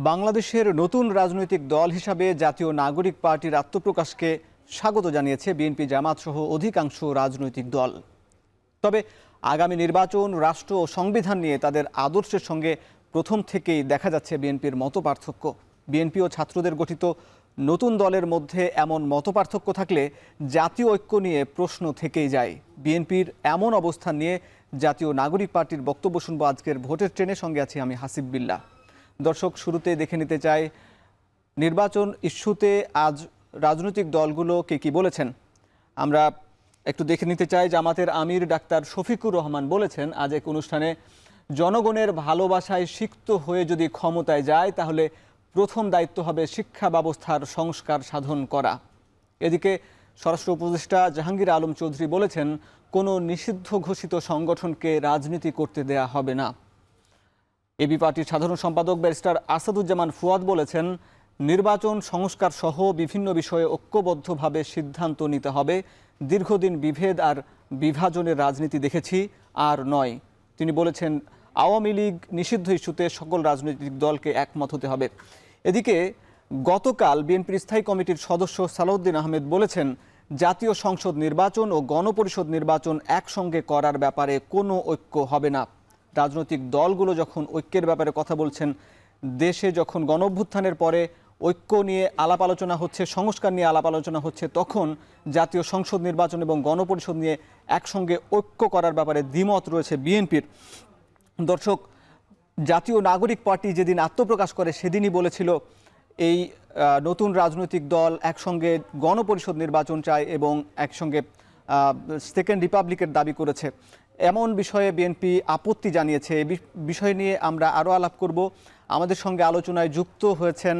বাংলাদেশের নতুন রাজনৈতিক দল হিসাবে জাতীয় নাগরিক পার্টির আত্মপ্রকাশকে স্বাগত জানিয়েছে বিএনপি জামাত সহ অধিকাংশ রাজনৈতিক দল। তবে আগামী নির্বাচন, রাষ্ট্র ও সংবিধান নিয়ে তাদের আদর্শের সঙ্গে প্রথম থেকেই দেখা যাচ্ছে বিএনপির মতপার্থক্য। বিএনপি ও ছাত্রদের গঠিত নতুন দলের মধ্যে এমন মতপার্থক্য থাকলে জাতীয় ঐক্য নিয়ে প্রশ্ন থেকেই যায়। বিএনপির এমন অবস্থান নিয়ে জাতীয় নাগরিক পার্টির বক্তব্য শুনবো আজকের ভোটের ট্রেনের সঙ্গে আছি আমি হাসিব বিল্লাহ। দর্শক, শুরুতে দেখে নিতে চাই নির্বাচন ইস্যুতে আজ রাজনৈতিক দলগুলো কি বলেছেন। আমরা একটু দেখে নিতে চাই। জামাতের আমির ডাক্তার শফিকুর রহমান বলেছেন আজ এক অনুষ্ঠানে, জনগণের ভালোবাসায় সিক্ত হয়ে যদি ক্ষমতায় যায় তাহলে প্রথম দায়িত্ব হবে শিক্ষা ব্যবস্থার সংস্কার সাধন করা। এদিকে স্বরাষ্ট্র উপদেষ্টা জাহাঙ্গীর আলম চৌধুরী বলেছেন, কোনো নিষিদ্ধ ঘোষিত সংগঠনকে রাজনীতি করতে দেয়া হবে না। এবি পার্টির সাধারণ সম্পাদক ব্যারিস্টার আসাদুজ্জামান ফুয়াদ বলেছেন, নির্বাচন সংস্কার সহ বিভিন্ন বিষয়ে ঐক্যবদ্ধভাবে সিদ্ধান্ত নিতে হবে। দীর্ঘদিন বিভেদ আর বিভাজনের রাজনীতি দেখেছি, আর নয়। তিনি বলেছেন, আওয়ামী লীগ নিষিদ্ধ ইস্যুতে সকল রাজনৈতিক দলকে একমত হতে হবে। এদিকে গতকাল বিএনপির স্থায়ী কমিটির সদস্য সালাউদ্দিন আহমেদ বলেছেন, জাতীয় সংসদ নির্বাচন ও গণপরিষদ নির্বাচন একসঙ্গে করার ব্যাপারে কোনো ঐক্য হবে না। রাজনৈতিক দলগুলো যখন ঐক্যের ব্যাপারে কথা বলছেন, দেশে যখন গণঅভ্যুত্থানের পরে ঐক্য নিয়ে আলাপ আলোচনা হচ্ছে, সংস্কার নিয়ে আলাপ আলোচনা হচ্ছে, তখন জাতীয় সংসদ নির্বাচন এবং গণপরিষদ নিয়ে একসঙ্গে ঐক্য করার ব্যাপারে দ্বিমত রয়েছে বিএনপির। দর্শক, জাতীয় নাগরিক পার্টি যেদিন আত্মপ্রকাশ করে সেদিনই বলেছিল এই নতুন রাজনৈতিক দল একসঙ্গে গণপরিষদ নির্বাচন চায় এবং একসঙ্গে সেকেন্ড রিপাবলিকের দাবি করেছে। এমন বিষয়ে বিএনপি আপত্তি জানিয়েছে। এই বিষয় নিয়ে আমরা আরও আলাপ করব। আমাদের সঙ্গে আলোচনায় যুক্ত হয়েছেন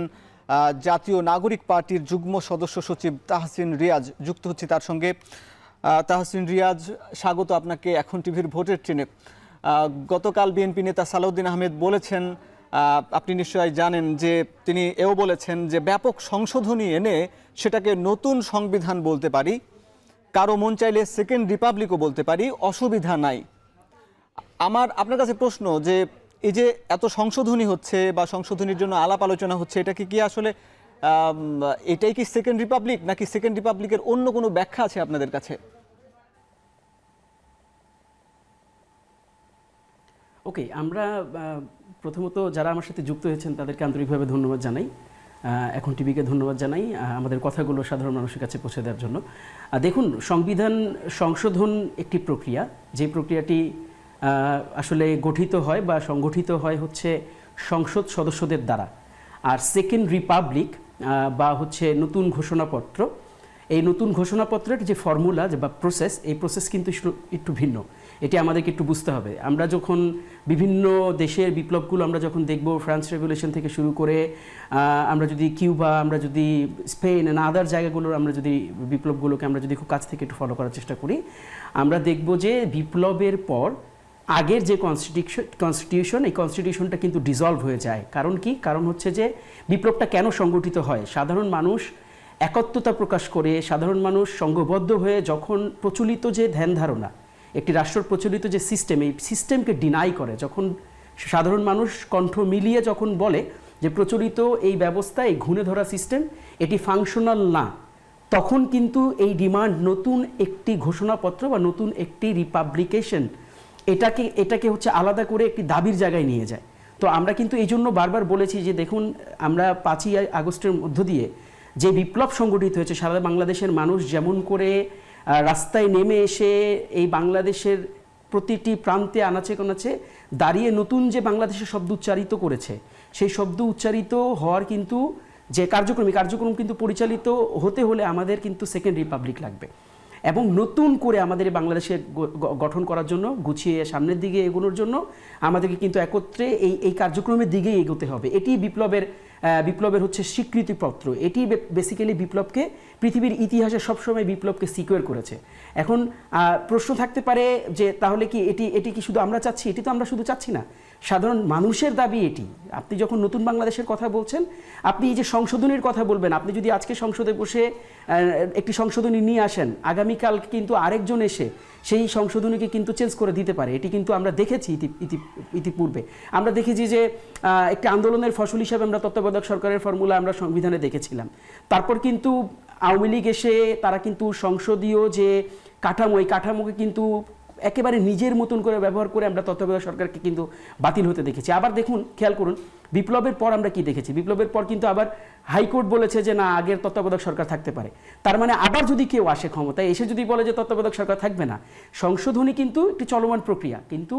জাতীয় নাগরিক পার্টির যুগ্ম সদস্য সচিব তাহসিন রিয়াজ। যুক্ত হচ্ছে তার সঙ্গে। তাহসিন রিয়াজ, স্বাগত আপনাকে এখন টিভির ভোটের ট্রেনে। গতকাল বিএনপি নেতা সালাউদ্দিন আহমেদ বলেছেন, আপনি নিশ্চয়ই জানেন যে তিনি এও বলেছেন যে ব্যাপক সংশোধনী এনে সেটাকে নতুন সংবিধান বলতে পারি, কারো মন চাইলে সেকেন্ড রিপাবলিকও বলতে পারি, অসুবিধা নাই। আপনার কাছে প্রশ্ন যে এই যে এত সংশোধনী হচ্ছে বা সংশোধনীর জন্য আলাপ আলোচনা হচ্ছে, এটা কি আসলে এটাই কি সেকেন্ড রিপাবলিক, নাকি সেকেন্ড রিপাবলিকের অন্য কোনো ব্যাখ্যা আছে আপনাদের কাছে? ওকে, আমরা প্রথমত যারা আমার সাথে যুক্ত হয়েছেন তাদেরকে আন্তরিকভাবে ধন্যবাদ জানাই। এখন টিভিকে ধন্যবাদ জানাই আমাদের কথাগুলো সাধারণ মানুষের কাছে পৌঁছে দেওয়ার জন্য। দেখুন, সংবিধান সংশোধন একটি প্রক্রিয়া, যে প্রক্রিয়াটি আসলে গঠিত হয় বা সংগঠিত হয় হচ্ছে সংসদ সদস্যদের দ্বারা। আর সেকেন্ড রিপাবলিক বা হচ্ছে নতুন ঘোষণাপত্র, এই নতুন ঘোষণাপত্রের যে ফর্মুলা বা প্রসেস, এই প্রসেস কিন্তু একটু ভিন্ন। এটি আমাদেরকে একটু বুঝতে হবে। আমরা যখন বিভিন্ন দেশের বিপ্লবগুলো আমরা যখন দেখব, ফ্রান্স রেভলিউশন থেকে শুরু করে আমরা যদি কিউবা, আমরা যদি স্পেন না আদার জায়গাগুলোর আমরা যদি বিপ্লবগুলোকে আমরা যদি খুব কাছ থেকে একটু ফলো করার চেষ্টা করি, আমরা দেখব যে বিপ্লবের পর আগের যে কনস্টিটিউশন, এই কনস্টিটিউশনটা কিন্তু ডিসলভ হয়ে যায়। কারণ কি? কারণ হচ্ছে যে বিপ্লবটা কেন সংগঠিত হয়? সাধারণ মানুষ একত্বতা প্রকাশ করে, সাধারণ মানুষ সংঘবদ্ধ হয়ে যখন প্রচলিত যে ধ্যান ধারণা, একটি রাষ্ট্র প্রচলিত যে সিস্টেম, এই সিস্টেমকে ডিনাই করে, যখন সাধারণ মানুষ কণ্ঠ মিলিয়ে যখন বলে যে প্রচলিত এই ব্যবস্থা, এই ঘুণে ধরা সিস্টেম, এটি ফাংশনাল না, তখন কিন্তু এই ডিমান্ড নতুন একটি ঘোষণাপত্র বা নতুন একটি রিপাবলিকেশন এটাকে হচ্ছে আলাদা করে একটি দাবির জায়গায় নিয়ে যায়। তো আমরা কিন্তু এই জন্য বারবার বলেছি যে দেখুন, আমরা 5ই আগস্টের মধ্য দিয়ে যে বিপ্লব সংগঠিত হয়েছে, সারা বাংলাদেশের মানুষ যেমন করে রাস্তায় নেমে এসে এই বাংলাদেশের প্রতিটি প্রান্তে আনাচে কানাচে দাঁড়িয়ে নতুন যে বাংলাদেশের শব্দ উচ্চারিত করেছে, সেই শব্দ উচ্চারিত হওয়ার কিন্তু যে কার্যক্রম কিন্তু পরিচালিত হতে হলে আমাদের কিন্তু সেকেন্ড রিপাবলিক লাগবে। এবং নতুন করে আমাদের বাংলাদেশের গঠন করার জন্য, গুছিয়ে সামনের দিকে এগোনোর জন্য আমাদেরকে কিন্তু একত্রে এই কার্যক্রমের দিকেই এগোতে হবে। এটি বিপ্লবের বিপ্লবের হচ্ছে স্বীকৃতিপত্র। এটি বেসিক্যালি বিপ্লবকে, পৃথিবীর ইতিহাসে সবসময় বিপ্লবকে সিকিউর করেছে। এখন প্রশ্ন থাকতে পারে যে তাহলে কি এটি কি শুধু আমরা চাচ্ছি? এটি তো আমরা শুধু চাচ্ছি না, সাধারণ মানুষের দাবি এটি। আপনি যখন নতুন বাংলাদেশের কথা বলছেন, আপনি এই যে সংশোধনীর কথা বলবেন, আপনি যদি আজকে সংসদে বসে একটি সংশোধনী নিয়ে আসেন, আগামীকাল কিন্তু আরেকজন এসে সেই সংশোধনীকে কিন্তু চেঞ্জ করে দিতে পারে। এটি কিন্তু আমরা দেখেছি ইতিপূর্বে। আমরা দেখেছি যে একটি আন্দোলনের ফসল হিসাবে আমরা তত্ত্বাবধায়ক সরকারের ফর্মুলা আমরা সংবিধানে দেখেছিলাম। তারপর কিন্তু আওয়ামী লীগ এসে তারা কিন্তু সংসদীয় যে কাঠামো, এই কাঠামোকে কিন্তু একেবারে নিজের মতন করে ব্যবহার করে আমরা তত্ত্বাবধায়ক সরকারকে কিন্তু বাতিল হতে দেখেছি। আবার দেখুন, খেয়াল করুন, বিপ্লবের পর আমরা কি দেখেছি? বিপ্লবের পর কিন্তু আবার হাইকোর্ট বলেছে যে না, আগের তত্ত্বাবধায়ক সরকার থাকতে পারে। তার মানে আবার যদি কেউ আসে ক্ষমতায়, এসে যদি বলে যে তত্ত্বাবধায়ক সরকার থাকবে না, সংশোধনী কিন্তু একটি চলমান প্রক্রিয়া। কিন্তু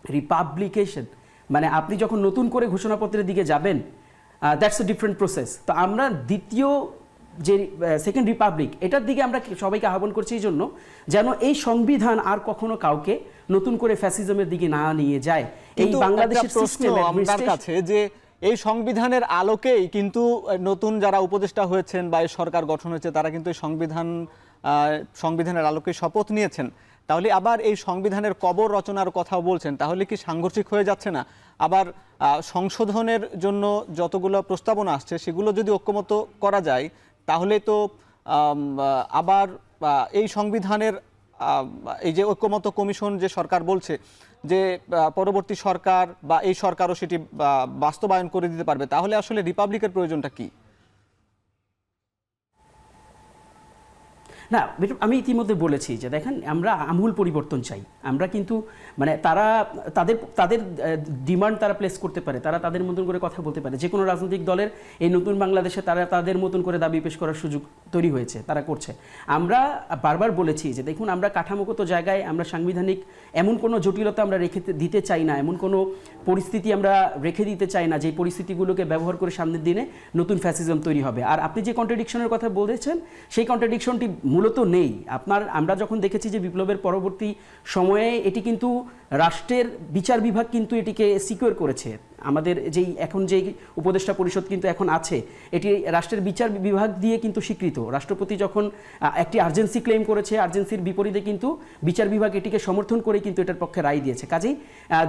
রিপাবলিকেশন মানে আপনি যখন নতুন করে ঘোষণাপত্রের দিকে যাবেন, দ্যাটস এ ডিফারেন্ট প্রসেস। তো আমরা দ্বিতীয় যে সেকেন্ড রিপাবলিক, এটার দিকে আমরা সবাইকে আহ্বান করছি এই জন্য যেন এই সংবিধান আর কখনো কাউকে নতুন করে ফ্যাসিজমের দিকে না নিয়ে যায়। এই বাংলাদেশের সিস্টেম আপনার কাছে যে এই সংবিধানের আলোকেই কিন্তু নতুন যারা উপদেষ্টা হয়েছেন বা এই সরকার গঠন হয়েছে, তারা কিন্তু এই সংবিধানের আলোকে শপথ নিয়েছেন। তাহলে আবার এই সংবিধানের কবর রচনার কথাও বলছেন, তাহলে কি সাংঘর্ষিক হয়ে যাচ্ছে না? আবার সংশোধনের জন্য যতগুলো প্রস্তাবনা আসছে সেগুলো যদি ঐক্যমত করা যায়, তাহলে তো আবার এই সংবিধানের এই যে ঐক্যমত কমিশন যে সরকার বলছে যে পরবর্তী সরকার বা এই সরকারও সেটি বাস্তবায়ন করে দিতে পারবে, তাহলে আসলে রিপাবলিকের প্রয়োজনটা কি? না, আমি ইতিমধ্যে বলেছি যে দেখেন, আমরা আমূল পরিবর্তন চাই। আমরা কিন্তু মানে তারা তাদের ডিমান্ড তারা প্লেস করতে পারে, তারা তাদের মতন করে কথা বলতে পারে। যে কোনো রাজনৈতিক দলের এই নতুন বাংলাদেশে তারা তাদের মতন করে দাবি পেশ করার সুযোগ তৈরি হয়েছে, তারা করছে। আমরা বারবার বলেছি যে দেখুন, আমরা কাঠামোগত জায়গায় আমরা সাংবিধানিক এমন কোনো জটিলতা আমরা রেখে দিতে চাই না, এমন কোনো পরিস্থিতি আমরা রেখে দিতে চাই না যে পরিস্থিতিগুলোকে ব্যবহার করে সামনের দিনে নতুন ফ্যাসিজম তৈরি হবে। আর আপনি যে কন্ট্রাডিকশনের কথা বলেছেন, সেই কন্ট্রাডিকশনটি মূলত নেই। আমরা যখন দেখেছি যে বিপ্লবের পরবর্তী সময়ে এটি কিন্তু রাষ্ট্রের বিচার বিভাগ কিন্তু এটিকে সিকিউর করেছে। আমাদের এখন যেই উপদেষ্টা পরিষদ কিন্তু এখন আছে, এটি রাষ্ট্রের বিচার বিভাগ দিয়ে কিন্তু স্বীকৃত। রাষ্ট্রপতি যখন একটি আর্জেন্সি ক্লেম করেছে, আর্জেন্সির বিপরীতে কিন্তু বিচার বিভাগ এটিকে সমর্থন করে কিন্তু এটার পক্ষে রায় দিয়েছে। কাজেই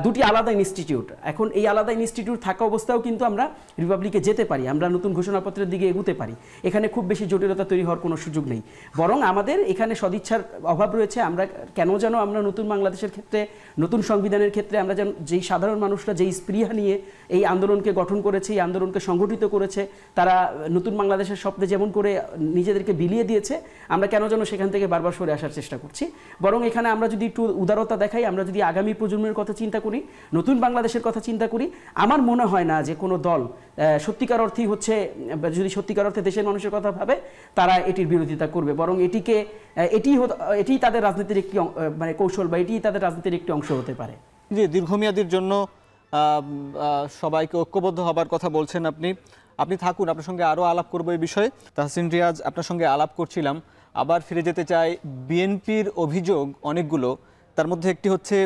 দুটি আলাদা ইনস্টিটিউট, এখন এই আলাদা ইনস্টিটিউট থাকা অবস্থাও কিন্তু আমরা রিপাবলিকে যেতে পারি, আমরা নতুন ঘোষণাপত্রের দিকে এগুতে পারি। এখানে খুব বেশি জটিলতা তৈরি হওয়ার কোনো সুযোগ নেই। বরং আমাদের এখানে সদিচ্ছার অভাব রয়েছে। আমরা কেন যেন আমরা নতুন বাংলাদেশের ক্ষেত্রে, নতুন সংবিধানের ক্ষেত্রে আমরা যেন যেই সাধারণ মানুষরা যেই স্পৃহা নিয়ে এই আন্দোলনকে গঠন করেছে, এই আন্দোলনকে সংগঠিত করেছে, তারা নতুন বাংলাদেশের স্বপ্নে যেমন করে নিজেদেরকে বিলিয়ে দিয়েছে, আমরা কেন যেন সেখান থেকে বারবার সরে আসার চেষ্টা করছি। বরং এখানে আমরা যদি একটু উদারতা দেখাই, আমরা যদি আগামী প্রজন্মের কথা চিন্তা করি, নতুন বাংলাদেশের কথা চিন্তা করি, আমার মনে হয় না যে কোনো দল সত্যিকার অর্থেই যদি সত্যিকার অর্থে দেশের মানুষের কথা ভাবে, তারা এটির বিরোধিতা করবে। বরং এটি তাদের রাজনীতির একটি মানে কৌশল বা এটি তাদের রাজনীতির একটি অংশ হতে পারে। জি, দীর্ঘমেয়াদীর জন্য সবাইকে ঐক্যবদ্ধ হবার কথা বলছেন আপনি থাকুন, আপনার সঙ্গে আরও আলাপ করবো এই বিষয়ে। তাহসিন রিয়াজ, আপনার সঙ্গে আলাপ করছিলাম, আবার ফিরে যেতে চাই। বিএনপির অভিযোগ অনেকগুলো, তার মধ্যে একটি হচ্ছে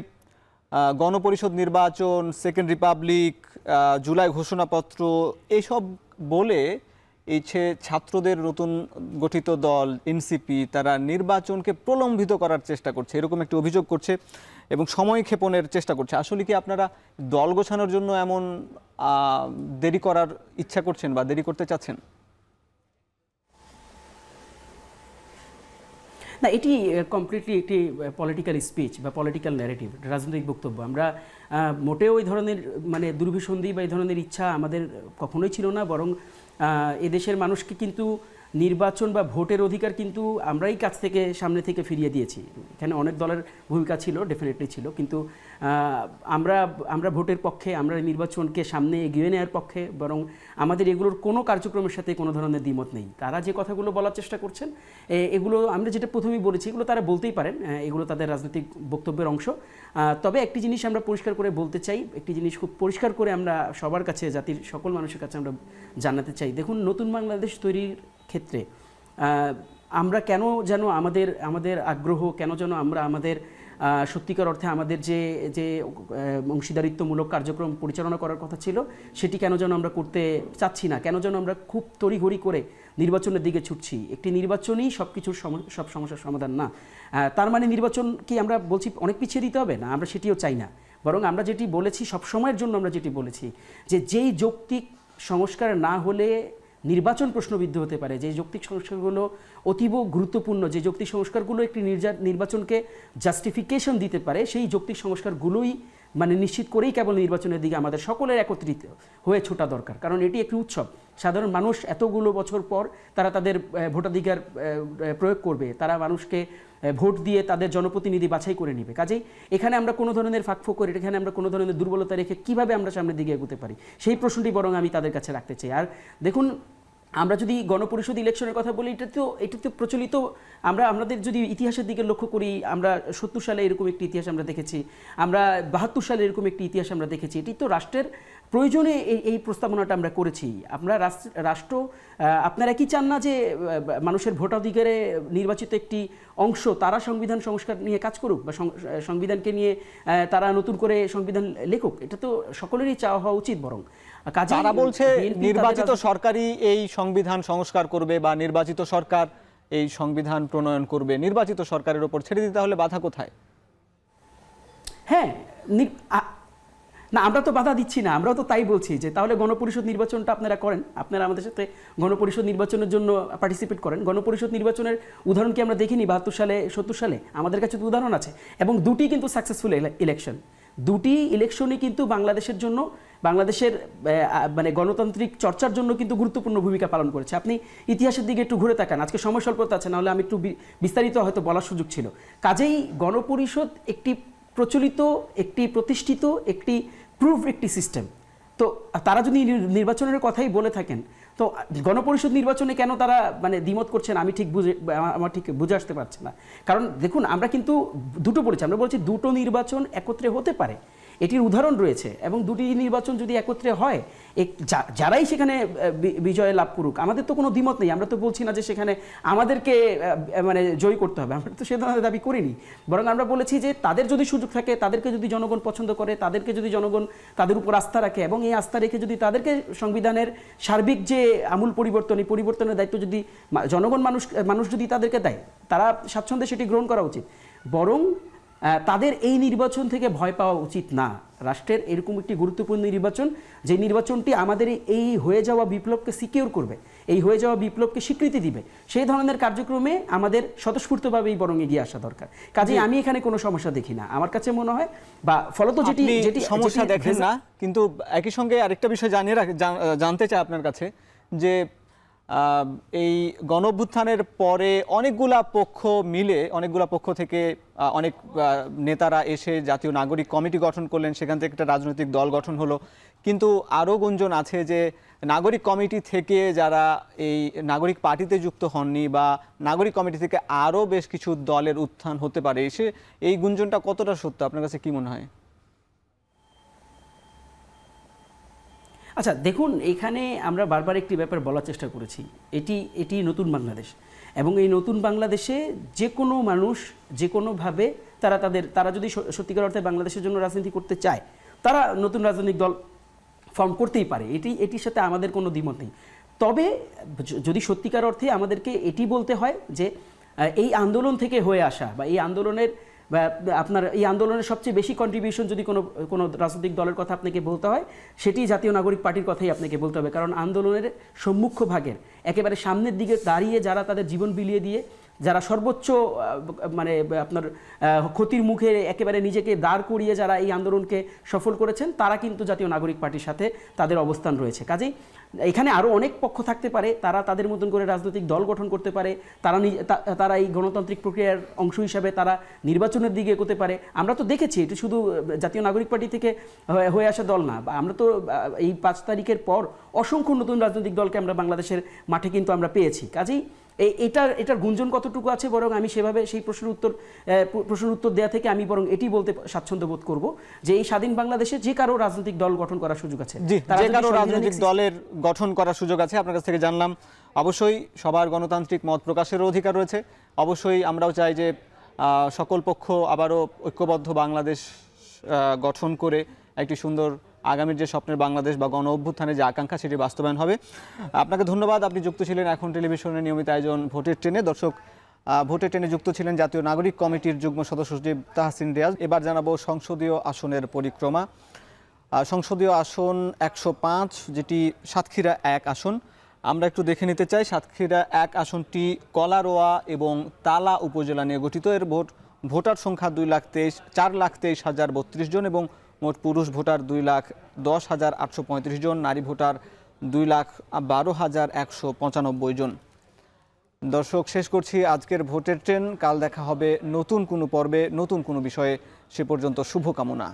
গণপরিষদ নির্বাচন, সেকেন্ড রিপাবলিক, জুলাই ঘোষণাপত্র, এইসব বলে এই ছাত্রদের নতুন গঠিত দল এনসিপি তারা নির্বাচনকে প্রলম্বিত করার চেষ্টা করছে, এরকম একটি অভিযোগ করছে এবং সময় ক্ষেপণের চেষ্টা করছে। আসলে কি আপনারা দল গোছানোর জন্য এমন দেরি করার ইচ্ছা করছেন বা দেরি করতে চাচ্ছেন? না, এটি কমপ্লিটলি একটি পলিটিক্যাল স্পিচ বা পলিটিক্যাল ন্যারেটিভ, রাজনৈতিক বক্তব্য। আমরা মোটেও এই ধরনের মানে দুর্বিসন্ধি বা এই ধরনের ইচ্ছা আমাদের কখনোই ছিল না। বরং এদেশের মানুষকে কিন্তু নির্বাচন বা ভোটের অধিকার কিন্তু আমরাই কাছ থেকে সামনে থেকে ফিরিয়ে দিয়েছি। এখানে অনেক দলের ভূমিকা ছিল, ডেফিনেটলি ছিল, কিন্তু আমরা ভোটের পক্ষে, আমরা নির্বাচনকে সামনে এগিয়ে নেওয়ার পক্ষে। বরং আমাদের এগুলোর কোনো কার্যক্রমের সাথে কোনো ধরনের দ্বিমত নেই। তারা যে কথাগুলো বলার চেষ্টা করছেন, এগুলো আমরা যেটা প্রথমেই বলেছি, এগুলো তারা বলতেই পারেন, এগুলো তাদের রাজনৈতিক বক্তব্যের অংশ। তবে একটি জিনিস আমরা পরিষ্কার করে বলতে চাই, একটি জিনিস খুব পরিষ্কার করে আমরা সবার কাছে, জাতির সকল মানুষের কাছে আমরা জানাতে চাই। দেখুন, নতুন বাংলাদেশ তৈরির ক্ষেত্রে আমরা কেন যেন আমাদের আগ্রহ, কেন যেন আমরা আমাদের সত্যিকার অর্থে আমাদের যে যে অংশীদারিত্বমূলক কার্যক্রম পরিচালনা করার কথা ছিল সেটি কেন যেন আমরা করতে চাচ্ছি না, কেন যেন আমরা খুব তড়িঘড়ি করে নির্বাচনের দিকে ছুটছি। একটি নির্বাচনই সব কিছুর সব সমস্যার সমাধান না। তার মানে নির্বাচন কি আমরা বলছি অনেক পিছিয়ে দিতে হবে না, আমরা সেটিও চাই না। বরং আমরা যেটি বলেছি সব সময়ের জন্য আমরা যেটি বলেছি যে যেই যৌক্তিক সংস্কার না হলে নির্বাচন প্রশ্নবিদ্ধ হতে পারে, যে যৌক্তিক সংস্কারগুলো অতীব গুরুত্বপূর্ণ, যে যৌক্তিক সংস্কারগুলো একটি নির্বাচনকে জাস্টিফিকেশন দিতে পারে, সেই যৌক্তিক সংস্কারগুলোই মানে নিশ্চিত করেই কেবল নির্বাচনের দিকে আমাদের সকলের একত্রিত হয়ে ছোটা দরকার। কারণ এটি একটি উৎসব, সাধারণ মানুষ এতগুলো বছর পর তারা তাদের ভোটাধিকার প্রয়োগ করবে, তারা মানুষকে ভোট দিয়ে তাদের জনপ্রতিনিধি বাছাই করে নেবে। কাজেই এখানে আমরা কোনো ধরনের ফাঁকফোকর, এখানে আমরা কোনো ধরনের দুর্বলতা রেখে কীভাবে আমরা সামনের দিকে এগোতে পারি সেই প্রশ্নটি বরং আমি তাদের কাছে রাখতে চাই। আর দেখুন, আমরা যদি গণপরিষদ ইলেকশনের কথা বলি, এটা তো প্রচলিত। আমাদের যদি ইতিহাসের দিকে লক্ষ্য করি, আমরা 70 সালে এরকম একটি ইতিহাস আমরা দেখেছি, আমরা 72 সালে এরকম একটি ইতিহাস আমরা দেখেছি। এটি তো রাষ্ট্রের প্রয়োজনে এই প্রস্তাবনাটা আমরা করেছি। আমরা রাষ্ট্র, আপনারা কি চান না যে মানুষের ভোটাধিকারে নির্বাচিত একটি অংশ তারা সংবিধান সংস্কার নিয়ে কাজ করুক বা সংবিধানকে নিয়ে তারা নতুন করে সংবিধান লেখুক? এটা তো সকলেরই চাওয়া হওয়া উচিত। বরং তারা বলছে নির্বাচিত সরকারই এই সংবিধান সংস্কার করবে বা নির্বাচিত সরকার এই সংবিধান প্রণয়ন করবে। নির্বাচিত সরকারের উপর ছেড়ে দিতে হলে বাধা কোথায়? হ্যাঁ, না, আমরা তো বাধা দিচ্ছি না, আমরাও তো তাই বলছি যে তাহলে গণপরিষদ নির্বাচনটা আপনারা করেন, আপনারা আমাদের সাথে গণপরিষদ নির্বাচনের জন্য পার্টিসিপেট করেন। গণপরিষদ নির্বাচনের উদাহরণ কি আমরা দেখিনি 72 সালে 70 সালে? আমাদের কাছে তো উদাহরণ আছে, এবং দুটি কিন্তু সাকসেসফুল ইলেকশন। দুটি ইলেকশনই কিন্তু বাংলাদেশের জন্য, বাংলাদেশের মানে গণতান্ত্রিক চর্চার জন্য কিন্তু গুরুত্বপূর্ণ ভূমিকা পালন করেছে। আপনি ইতিহাসের দিকে একটু ঘুরে তাকান, আজকে সময় স্বল্পতা আছে, নাহলে আমি একটু বিস্তারিত হয়তো বলার সুযোগ ছিল। কাজেই গণপরিষদ একটি প্রচলিত, একটি প্রতিষ্ঠিত, একটি প্রুভ একটি সিস্টেম। তো তারা যদি নির্বাচনের কথাই বলে থাকেন, তো গণপরিষদ নির্বাচনে কেন তারা মানে দ্বিমত করছেন আমি আমার ঠিক বুঝে আসতে পারছি না। কারণ দেখুন, আমরা কিন্তু দুটো বলেছি, আমরা বলছি দুটো নির্বাচন একত্রে হতে পারে, এটির উদাহরণ রয়েছে। এবং দুটি নির্বাচন যদি একত্রে হয়, যারাই সেখানে বিজয় লাভ করুক, আমাদের তো কোনো দ্বিমত নেই। আমরা তো বলছি না যে সেখানে আমাদেরকে মানে জয় করতে হবে, আমরা তো সে ধরনের দাবি করিনি। বরং আমরা বলেছি যে তাদের যদি সুযোগ থাকে, তাদেরকে যদি জনগণ পছন্দ করে, তাদেরকে যদি জনগণ তাদের উপর আস্থা রাখে, এবং এই আস্থা রেখে যদি তাদেরকে সংবিধানের সার্বিক যে আমূল পরিবর্তন, এই পরিবর্তনের দায়িত্ব যদি জনগণ মানুষ যদি তাদেরকে দেয়, তারা স্বাচ্ছন্দ্যে সেটি গ্রহণ করা উচিত। বরং তাদের এই নির্বাচন থেকে ভয় পাওয়া উচিত না। রাষ্ট্রের এরকম একটি গুরুত্বপূর্ণ নির্বাচন, যে নির্বাচনটি আমাদের এই হয়ে যাওয়া বিপ্লবকে সিকিউর করবে, এই হয়ে যাওয়া বিপ্লবকে স্বীকৃতি দিবে, সেই ধরনের কার্যক্রমে আমাদের স্বতঃস্ফূর্তভাবেই বরং এগিয়ে আসা দরকার। কাজেই আমি এখানে কোনো সমস্যা দেখি না। আমার কাছে মনে হয় বা ফলত যেটি সমস্যা দেখেন না, কিন্তু একই সঙ্গে আরেকটা বিষয় জানতে চাই আপনার কাছে যে এই গণঅভ্যুত্থানের পরে অনেকগুলা পক্ষ থেকে অনেক নেতারা এসে জাতীয় নাগরিক কমিটি গঠন করলেন, সেখান থেকে একটা রাজনৈতিক দল গঠন হলো। কিন্তু আরও গুঞ্জন আছে যে নাগরিক কমিটি থেকে যারা এই নাগরিক পার্টিতে যুক্ত হননি বা নাগরিক কমিটি থেকে আরও বেশ কিছু দলের উত্থান হতে পারে। এই গুঞ্জনটা কতটা সত্য, আপনার কাছে কি মনে হয়? আচ্ছা দেখুন, এখানে আমরা বারবার একটি ব্যাপার বলার চেষ্টা করেছি, এটি নতুন বাংলাদেশ, এবং এই নতুন বাংলাদেশে যে কোনো মানুষ যে কোনোভাবে তারা যদি সত্যিকার অর্থে বাংলাদেশের জন্য রাজনীতি করতে চায়, তারা নতুন রাজনৈতিক দল ফর্ম করতেই পারে। এটির সাথে আমাদের কোনো দ্বিমত নেই। তবে যদি সত্যিকার অর্থে আমাদেরকে এটি বলতে হয় যে এই আন্দোলন থেকে হয়ে আসা বা এই আন্দোলনের এই আন্দোলনের সবচেয়ে বেশি কন্ট্রিবিউশন যদি কোনো রাজনৈতিক দলের কথা আপনাকে বলতে হয়, সেটি জাতীয় নাগরিক পার্টির কথাই আপনাকে বলতে হবে। কারণ আন্দোলনের সম্মুখ ভাগের একেবারে সামনের দিকে দাঁড়িয়ে যারা তাদের জীবন বিলিয়ে দিয়ে, যারা সর্বোচ্চ মানে আপনার ক্ষতির মুখে একেবারে নিজেকে দাঁড় করিয়ে যারা এই আন্দোলনকে সফল করেছেন, তারা কিন্তু জাতীয় নাগরিক পার্টির সাথে তাদের অবস্থান রয়েছে। কাজেই এখানে আরও অনেক পক্ষ থাকতে পারে, তারা তাদের মতন করে রাজনৈতিক দল গঠন করতে পারে, তারা এই গণতান্ত্রিক প্রক্রিয়ার অংশ হিসাবে তারা নির্বাচনের দিকে এগোতে পারে। আমরা তো দেখেছি এটি শুধু জাতীয় নাগরিক পার্টি থেকে হয়ে আসা দল না, আমরা তো এই 5 তারিখের পর অসংখ্য নতুন রাজনৈতিক দলকে আমরা বাংলাদেশের মাঠে কিন্তু আমরা পেয়েছি। কাজেই এটার গুঞ্জন কতটুকু আছে, বরং আমি সেভাবে সেই প্রশ্নের উত্তর দেওয়া থেকে আমি বরং এটি বলতে স্বাচ্ছন্দ্য বোধ করব যে এই স্বাধীন বাংলাদেশে যে কারো রাজনৈতিক দল গঠন করার সুযোগ আছে, যে কারো রাজনৈতিক দলের গঠন করার সুযোগ আছে। আপনার কাছ থেকে জানলাম অবশ্যই সবার গণতান্ত্রিক মত প্রকাশের অধিকার রয়েছে। অবশ্যই আমরাও চাই যে সকল পক্ষ আবারও ঐক্যবদ্ধ বাংলাদেশ গঠন করে একটি সুন্দর আগামীর যে স্বপ্নের বাংলাদেশ বা গণ অভ্যুত্থানের যে আকাঙ্ক্ষা সেটি বাস্তবায়ন হবে। আপনাকে ধন্যবাদ, আপনি যুক্ত ছিলেন এখন টেলিভিশনের নিয়মিত আয়োজন ভোটের ট্রেনে। দর্শক, ভোটের ট্রেনে যুক্ত ছিলেন জাতীয় নাগরিক কমিটির যুগ্ম সদস্য সচিব তাহসিন রিয়াজ। এবার জানাবো সংসদীয় আসনের পরিক্রমা। সংসদীয় আসন 105, যেটি সাতক্ষীরা 1 আসন। আমরা একটু দেখে নিতে চাই সাতক্ষীরা 1 আসনটি কলারোয়া এবং তালা উপজেলা নিয়ে গঠিত। এর ভোটার সংখ্যা 4,23,032 জন এবং মোট পুরুষ ভোটার 2,10,835 জন, নারী ভোটার 2,12,195 জন। দর্শক, শেষ করছি আজকের ভোটের ট্রেন। কাল দেখা হবে নতুন কোনো পর্বে, নতুন কোনো বিষয়ে। সে পর্যন্ত শুভকামনা।